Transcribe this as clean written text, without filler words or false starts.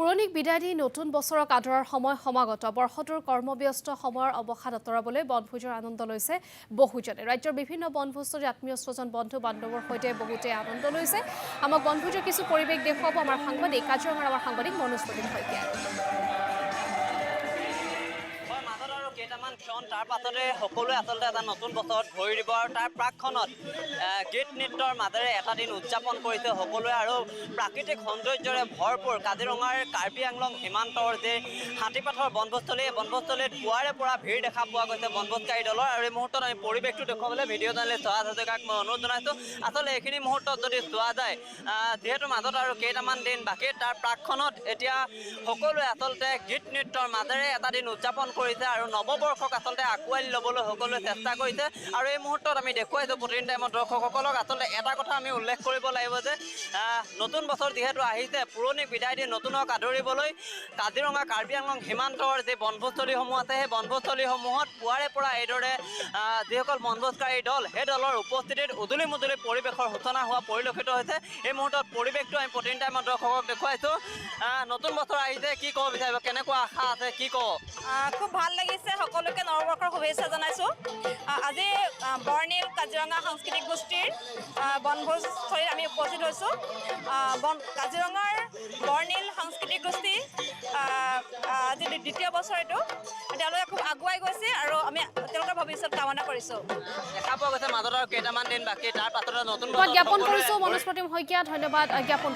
পুৰণিক বিদায় দি নতুন বছৰক আদৰাৰ সময় সমাগত বৰ্ষটোৰ কৰ্মব্যস্ত সময়ৰ অৱসাদ আঁতৰাবলৈ বনভোজৰ আনন্দ লৈছে বহুজনে ৰাজ্যৰ বিভিন্ন বনভোজৰ আত্মীয় স্বজন বন্ধু বান্ধৱৰ সৈতে বহুতে আনন্দ লৈছে আমাক বনভোজৰ কিছু পৰিৱেশ দেখুৱাব আমাৰ সাংবাদিক কাজিৰঙাৰ আমাৰ সাংবাদিক মনোজ প্ৰদীপ শইকীয়া কেইটামান ক্ষণ তাৰ পাছতে সকলোৱে আচলতে এটা নতুন বছৰত ভৰি দিব আৰু তাৰ প্ৰাকখনত গীত নৃত্যৰ মাজেৰে এটা দিন উদযাপন কৰিছে সকলোৱে আৰু প্ৰাকৃতিক সৌন্দৰ্যৰে ভৰপূৰ কাজিৰঙাৰ কাৰ্বি আংলং সীমান্তৰ যে হাতীপাথৰ বনভোজস্থলী এই বনভোজস্থলীত পুৱাৰে পৰা ভিৰ দেখা পোৱা গৈছে বনভোজকাৰী দলৰ আৰু এই মুহূৰ্তত আমি পৰিৱেশটো দেখুৱাবলৈ ভিডিঅ' জাৰ্নেলিষ্ট সহায় হাজৰিকাক মই অনুৰোধ জনাইছোঁ আচলতে এইখিনি মুহূৰ্তত যদি চোৱা যায় যিহেতু মাজত আৰু কেইটামান দিন বাকী তাৰ প্ৰাকখনত এতিয়া সকলোৱে আচলতে গীত নৃত্যৰ মাজেৰে এটা দিন উদযাপন কৰিছে আৰু নৱবৰ্ষক আচলতে আঁকোৱালি ল'বলৈ সকলোৱে চেষ্টা কৰিছে আৰু এই মুহূৰ্তত আমি দেখুৱাইছোঁ প্ৰতিদিন টাইমত দৰ্শকসকলক আচলতে এটা কথা আমি উল্লেখ কৰিব লাগিব যে নতুন বছৰ যিহেতু আহিছে পুৰণি বিদায় দি নতুনক আদৰিবলৈ কাজিৰঙা কাৰ্বি আংলং সীমান্তৰ যি বনভোজস্থলীসমূহ আছে সেই বনভোজস্থলীসমূহত পুৱাৰে পৰা এইদৰে যিসকল বনভোজকাৰী দল সেই দলৰ উপস্থিতিত উদুলি মুদুলি পৰিৱেশৰ সূচনা হোৱা পৰিলক্ষিত হৈছে এই মুহূৰ্তত পৰিৱেশটো আমি প্ৰতিদিন টাইমত দৰ্শকক দেখুৱাইছোঁ নতুন বছৰ আহিছে কি ক'ব বিচাৰিব কেনেকুৱা আশা আছে কি ক'ব খুব ভাল লাগিছে সকলোকে নৱবৰ্ষৰ শুভেচ্ছা জনাইছোঁ আজি বৰ্ণিল কাজিৰঙা সাংস্কৃতিক গোষ্ঠীৰ বনভোজস্থলীত আমি উপস্থিত হৈছোঁ কাজিৰঙাৰ বৰ্ণিল সাংস্কৃতিক গোষ্ঠী আজি দ্বিতীয় বছৰ এইটো তেওঁলোকে খুব আগুৱাই গৈছে আৰু আমি তেওঁলোকৰ ভৱিষ্যত কামনা কৰিছোঁ দেখা পোৱা গৈছে মাজত আৰু কেইটামান দিন বাকী তাৰ পাছতে নতুন জ্ঞাপন কৰিছোঁ মনোজ প্ৰদীপ শইকীয়া ধন্যবাদ জ্ঞাপন